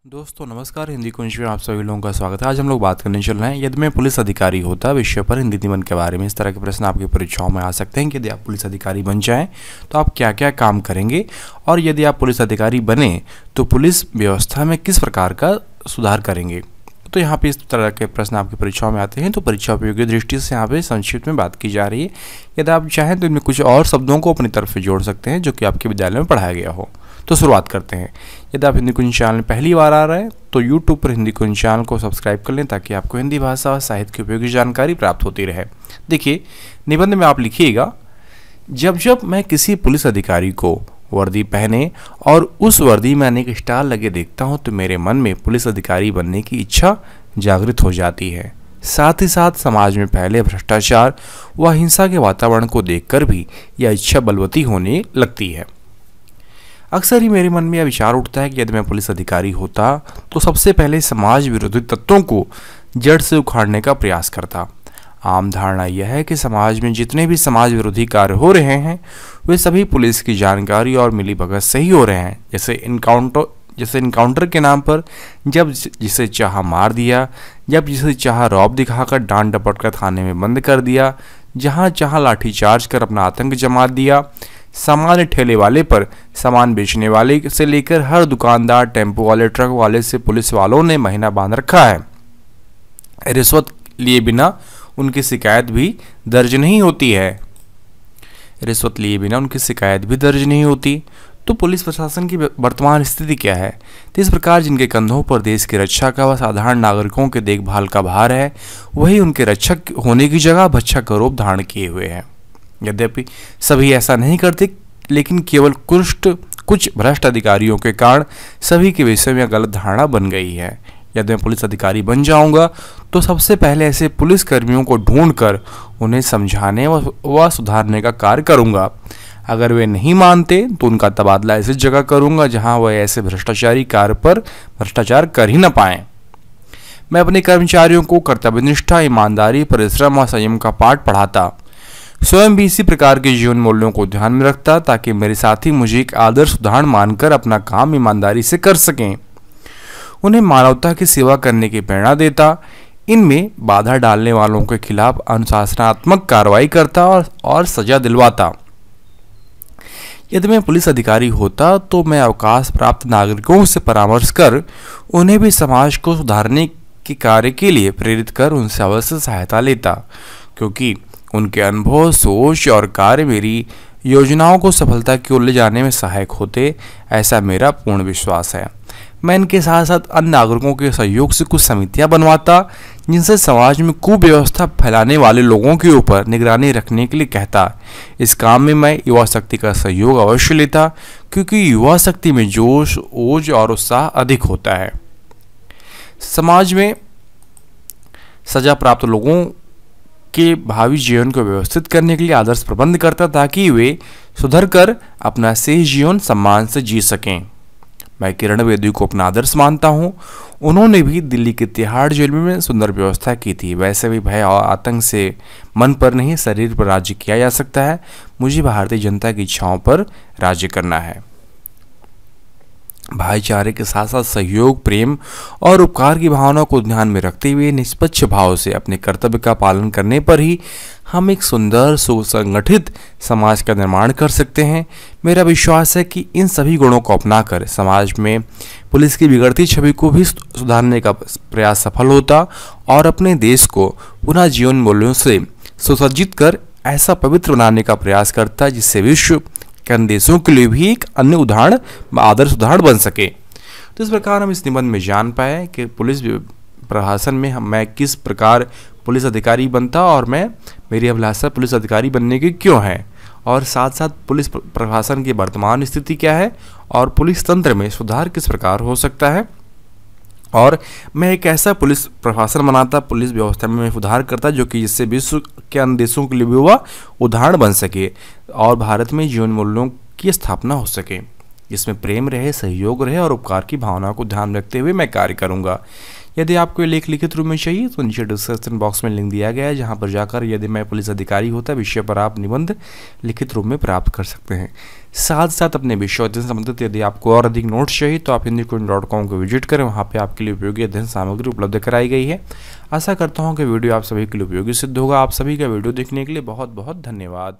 दोस्तों नमस्कार। हिंदी कुंज में आप सभी लोगों का स्वागत है। आज हम लोग बात करने चल रहे हैं यदि मैं पुलिस अधिकारी होता विषय पर हिंदी निबंध के बारे में। इस तरह के प्रश्न आपकी परीक्षाओं में आ सकते हैं कि यदि आप पुलिस अधिकारी बन जाएं तो आप क्या क्या काम करेंगे, और यदि आप पुलिस अधिकारी बने तो पुलिस व्यवस्था में किस प्रकार का सुधार करेंगे। तो यहाँ पे इस तरह के प्रश्न आपकी परीक्षाओं में आते हैं। तो परीक्षा उपयोगी दृष्टि से यहाँ पे संक्षिप्त में बात की जा रही है। यदि आप चाहें तो इनमें कुछ और शब्दों को अपनी तरफ से जोड़ सकते हैं जो कि आपके विद्यालय में पढ़ाया गया हो। तो शुरुआत करते हैं। यदि आप हिंदी कुंज चैनल में पहली बार आ रहे हैं तो यूट्यूब पर हिंदी कुंज चैनल को सब्सक्राइब कर लें ताकि आपको हिंदी भाषा और साहित्य की उपयोगी जानकारी प्राप्त होती रहे। देखिए, निबंध में आप लिखिएगा, जब जब मैं किसी पुलिस अधिकारी को वर्दी पहने और उस वर्दी में अनेक स्टार लगे देखता हूँ तो मेरे मन में पुलिस अधिकारी बनने की इच्छा जागृत हो जाती है। साथ ही साथ समाज में फैले भ्रष्टाचार व हिंसा के वातावरण को देखकर भी यह इच्छा बलवती होने लगती है। अक्सर ही मेरे मन में यह विचार उठता है कि यदि मैं पुलिस अधिकारी होता तो सबसे पहले समाज विरोधी तत्वों को जड़ से उखाड़ने का प्रयास करता। आम धारणा यह है कि समाज में जितने भी समाज विरोधी कार्य हो रहे हैं वे सभी पुलिस की जानकारी और मिलीभगत से ही हो रहे हैं। जैसे इनकाउंटर के नाम पर जब जिसे चाहा मार दिया, जब जिसे चाहा रौब दिखाकर डांट डपट कर थाने में बंद कर दिया, जहां चाहा लाठीचार्ज कर अपना आतंक जमा दिया। सामान्य ठेले वाले पर सामान बेचने वाले से लेकर हर दुकानदार, टेम्पो वाले, ट्रक वाले से पुलिस वालों ने महीना बांध रखा है। रिश्वत लिए बिना उनकी शिकायत भी दर्ज नहीं होती है। तो पुलिस प्रशासन की वर्तमान स्थिति क्या है? तो इस प्रकार जिनके कंधों पर देश की रक्षा का व साधारण नागरिकों के देखभाल का भार है, वही उनके रक्षक होने की जगह भक्षक का रूप धारण किए हुए हैं। यद्यपि सभी ऐसा नहीं करते, लेकिन केवल कुछ भ्रष्ट अधिकारियों के कारण सभी के विषय में गलत धारणा बन गई है। यदि मैं पुलिस अधिकारी बन जाऊंगा तो सबसे पहले ऐसे पुलिस कर्मियों को ढूंढकर उन्हें समझाने व सुधारने का कार्य करूंगा। अगर वे नहीं मानते तो उनका तबादला ऐसी जगह करूंगा जहां वह ऐसे भ्रष्टाचारी कार्य पर भ्रष्टाचार कर ही न पाएं। मैं अपने कर्मचारियों को कर्तव्यनिष्ठा, ईमानदारी, परिश्रम और संयम का पाठ पढ़ाता। स्वयं भी इसी प्रकार के जीवन मूल्यों को ध्यान में रखता ताकि मेरे साथी मुझे एक आदर्श उदाहरण मानकर अपना काम ईमानदारी से कर सकें। उन्हें मानवता की सेवा करने की प्रेरणा देता। इनमें बाधा डालने वालों के खिलाफ अनुशासनात्मक कार्रवाई करता और सजा दिलवाता। यदि मैं पुलिस अधिकारी होता तो मैं अवकाश प्राप्त नागरिकों से परामर्श कर उन्हें भी समाज को सुधारने के कार्य के लिए प्रेरित कर उनसे अवश्य सहायता लेता, क्योंकि उनके अनुभव, सोच और कार्य मेरी योजनाओं को सफलता की ओर ले जाने में सहायक होते, ऐसा मेरा पूर्ण विश्वास है। मैं इनके साथ साथ अन्य नागरिकों के सहयोग से कुछ समितियां बनवाता जिनसे समाज में कुव्यवस्था फैलाने वाले लोगों के ऊपर निगरानी रखने के लिए कहता। इस काम में मैं युवा शक्ति का सहयोग अवश्य लेता, क्योंकि युवा शक्ति में जोश, ओज और उत्साह अधिक होता है। समाज में सजा प्राप्त लोगों के भावी जीवन को व्यवस्थित करने के लिए आदर्श प्रबंध करता ताकि वे सुधर कर अपना सही जीवन सम्मान से जी सकें। मैं किरण बेदी को अपना आदर्श मानता हूँ। उन्होंने भी दिल्ली के तिहाड़ जेल में सुंदर व्यवस्था की थी। वैसे भी भय और आतंक से मन पर नहीं, शरीर पर राज्य किया जा सकता है। मुझे भारतीय जनता की इच्छाओं पर राज्य करना है। भाईचारे के साथ साथ सहयोग, प्रेम और उपकार की भावना को ध्यान में रखते हुए निष्पक्ष भाव से अपने कर्तव्य का पालन करने पर ही हम एक सुंदर, सुसंगठित समाज का निर्माण कर सकते हैं। मेरा विश्वास है कि इन सभी गुणों को अपनाकर समाज में पुलिस की बिगड़ती छवि को भी सुधारने का प्रयास सफल होता और अपने देश को पुनः जीवन मूल्यों से सुसज्जित कर ऐसा पवित्र बनाने का प्रयास करता जिससे विश्व के अन्य देशों के लिए भी एक अन्य उदाहरण, आदर्श उदाहरण बन सके। तो इस प्रकार हम इस निबंध में जान पाए कि पुलिस प्रशासन में मैं किस प्रकार पुलिस अधिकारी बनता और मेरी अभिलाषा पुलिस अधिकारी बनने की क्यों है, और साथ साथ पुलिस प्रशासन की वर्तमान स्थिति क्या है और पुलिस तंत्र में सुधार किस प्रकार हो सकता है, और मैं एक ऐसा पुलिस प्रशासन बनाता, पुलिस व्यवस्था में सुधार करता जो कि जिससे विश्व के अन्य देशों के लिए भी वह उदाहरण बन सके और भारत में जीवन मूल्यों की स्थापना हो सके, जिसमें प्रेम रहे, सहयोग रहे और उपकार की भावना को ध्यान रखते हुए मैं कार्य करूंगा। यदि आपको ये लेख लिखित रूप में चाहिए तो नीचे डिस्क्रिप्शन बॉक्स में लिंक दिया गया है, जहाँ पर जाकर यदि मैं पुलिस अधिकारी होता विषय पर आप निबंध लिखित रूप में प्राप्त कर सकते हैं। साथ साथ अपने विषय अध्ययन से संबंधित यदि आपको और अधिक नोट्स चाहिए तो आप hindiquin.com को विजिट करें, वहाँ पे आपके लिए उपयोगी अध्ययन सामग्री उपलब्ध कराई गई है। आशा करता हूँ कि वीडियो आप सभी के लिए उपयोगी सिद्ध होगा। आप सभी का वीडियो देखने के लिए बहुत बहुत धन्यवाद।